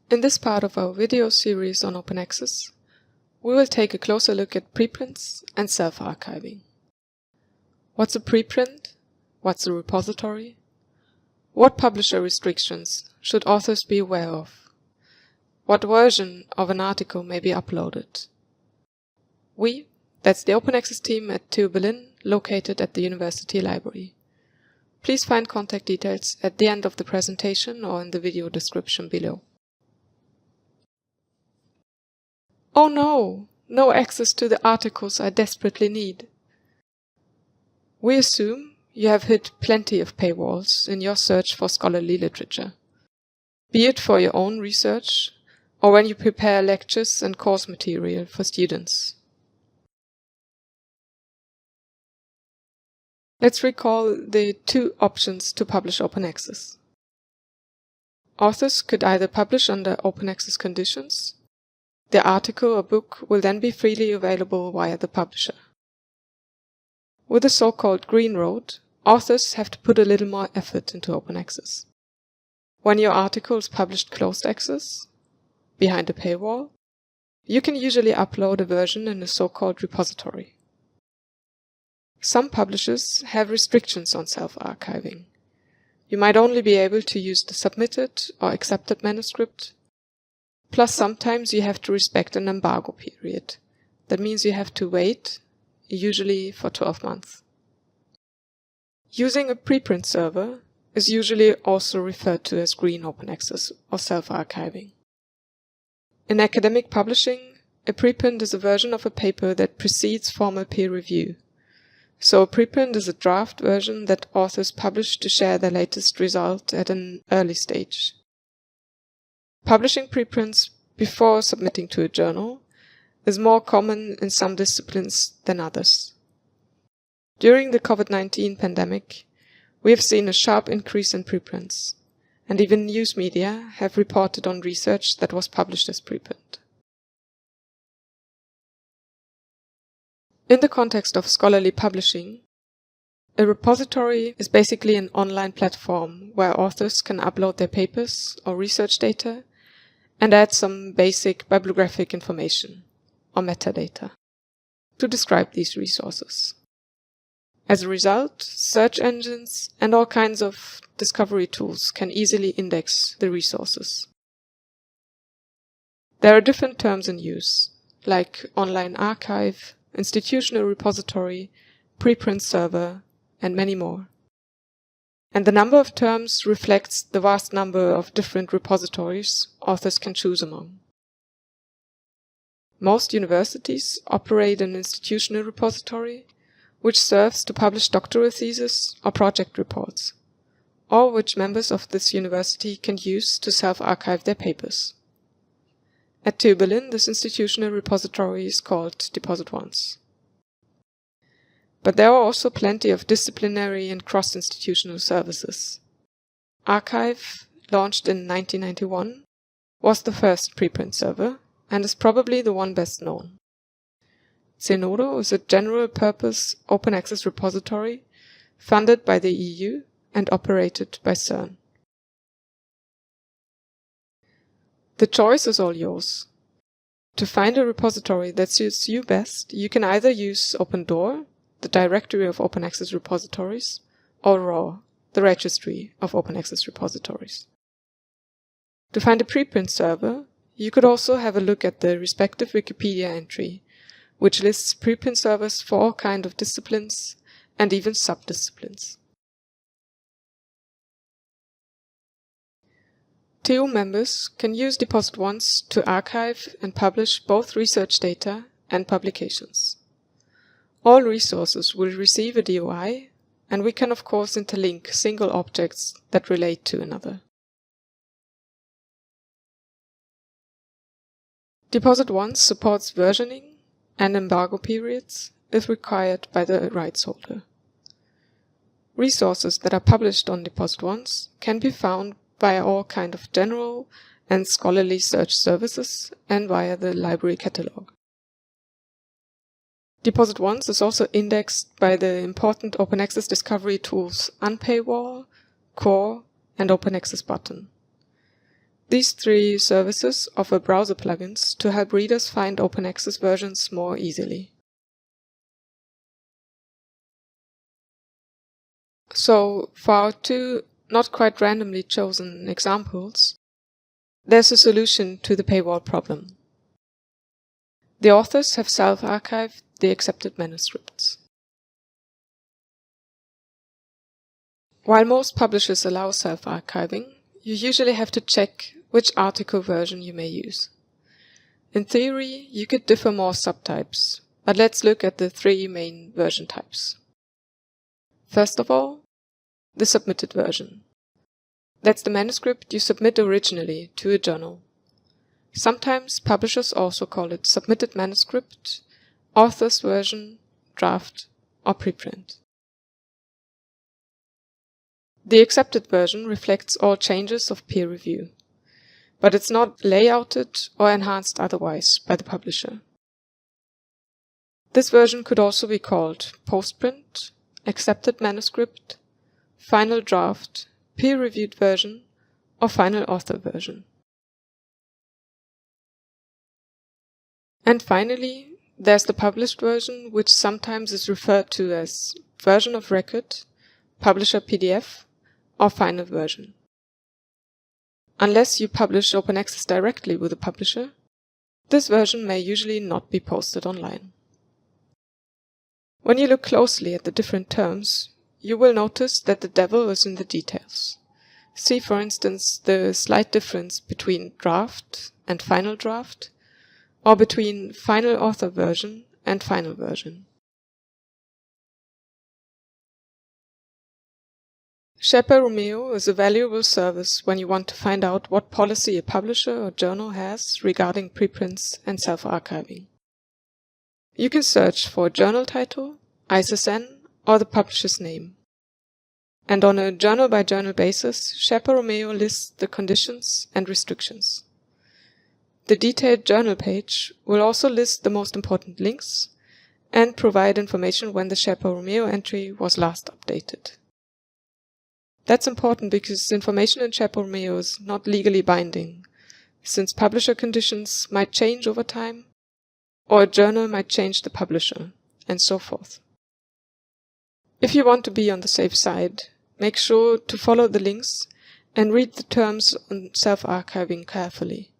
In this part of our video series on open access, we will take a closer look at preprints and self-archiving. What's a preprint? What's a repository? What publisher restrictions should authors be aware of? What version of an article may be uploaded? That's the open access team at TU Berlin, located at the University Library. Please find contact details at the end of the presentation or in the video description below. Oh no! No access to the articles I desperately need. We assume you have hit plenty of paywalls in your search for scholarly literature, be it for your own research or when you prepare lectures and course material for students. Let's recall the two options to publish open access. Authors could either publish under open access conditions. The article or book will then be freely available via the publisher. With the so-called green road, authors have to put a little more effort into open access. When your article is published closed access, behind a paywall, you can usually upload a version in a so-called repository. Some publishers have restrictions on self-archiving. You might only be able to use the submitted or accepted manuscript. Plus, sometimes you have to respect an embargo period. That means you have to wait, usually for 12 months. Using a preprint server is usually also referred to as green open access or self-archiving. In academic publishing, a preprint is a version of a paper that precedes formal peer review. So a preprint is a draft version that authors publish to share their latest result at an early stage. Publishing preprints before submitting to a journal is more common in some disciplines than others. During the COVID-19 pandemic, we have seen a sharp increase in preprints, and even news media have reported on research that was published as preprint. In the context of scholarly publishing, a repository is basically an online platform where authors can upload their papers or research data and add some basic bibliographic information, or metadata, to describe these resources. As a result, search engines and all kinds of discovery tools can easily index the resources. There are different terms in use, like online archive, institutional repository, preprint server, and many more. And the number of terms reflects the vast number of different repositories authors can choose among. Most universities operate an institutional repository, which serves to publish doctoral theses or project reports, or which members of this university can use to self-archive their papers. At TU Berlin, this institutional repository is called DepositOnce. But there are also plenty of disciplinary and cross-institutional services. Archive, launched in 1991, was the first preprint server and is probably the one best known. Zenodo is a general-purpose open-access repository funded by the EU and operated by CERN. The choice is all yours. To find a repository that suits you best, you can either use OpenDoor, the directory of open access repositories, or RAW, the registry of open access repositories. To find a preprint server, you could also have a look at the respective Wikipedia entry, which lists preprint servers for all kinds of disciplines and even subdisciplines. TU members can use DepositOnce to archive and publish both research data and publications. All resources will receive a DOI, and we can of course interlink single objects that relate to another. DepositOnce supports versioning and embargo periods if required by the rights holder. Resources that are published on DepositOnce can be found via all kinds of general and scholarly search services and via the library catalog. DepositOnce is also indexed by the important open access discovery tools Paywall, Core, and Open Access Button. These three services offer browser plugins to help readers find open access versions more easily. So, for our two not quite randomly chosen examples, there's a solution to the paywall problem. The authors have self-archived the accepted manuscripts. While most publishers allow self-archiving, you usually have to check which article version you may use. In theory, you could differ more subtypes, but let's look at the three main version types. First of all, the submitted version. That's the manuscript you submit originally to a journal. Sometimes publishers also call it submitted manuscript, author's version, draft, or preprint. The accepted version reflects all changes of peer review, but it's not layouted or enhanced otherwise by the publisher. This version could also be called postprint, accepted manuscript, final draft, peer-reviewed version, or final author version. And finally, there's the published version, which sometimes is referred to as version of record, publisher PDF, or final version. Unless you publish open access directly with the publisher, this version may usually not be posted online. When you look closely at the different terms, you will notice that the devil is in the details. See, for instance, the slight difference between draft and final draft, or between final author version and final version. Sherpa Romeo is a valuable service when you want to find out what policy a publisher or journal has regarding preprints and self-archiving. You can search for a journal title, ISSN, or the publisher's name. And on a journal-by-journal basis, Sherpa Romeo lists the conditions and restrictions. The detailed journal page will also list the most important links and provide information when the Sherpa Romeo entry was last updated. That's important because information in Sherpa Romeo is not legally binding, since publisher conditions might change over time, or a journal might change the publisher, and so forth. If you want to be on the safe side, make sure to follow the links and read the terms on self-archiving carefully,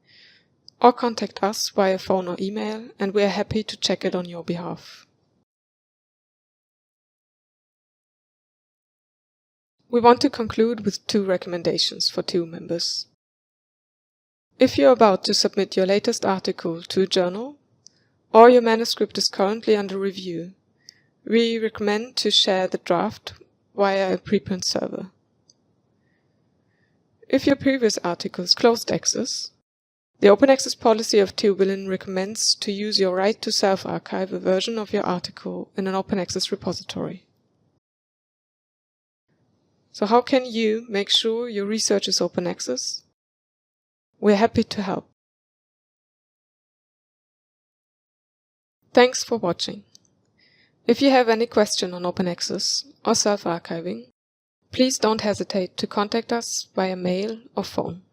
or contact us via phone or email, and we are happy to check it on your behalf. We want to conclude with two recommendations for two members. If you're about to submit your latest article to a journal, or your manuscript is currently under review, we recommend to share the draft via a preprint server. If your previous article is closed access, the open access policy of TU Berlin recommends to use your right to self-archive a version of your article in an open access repository. So how can you make sure your research is open access? We're happy to help. Thanks for watching. If you have any question on open access or self-archiving, please don't hesitate to contact us via mail or phone.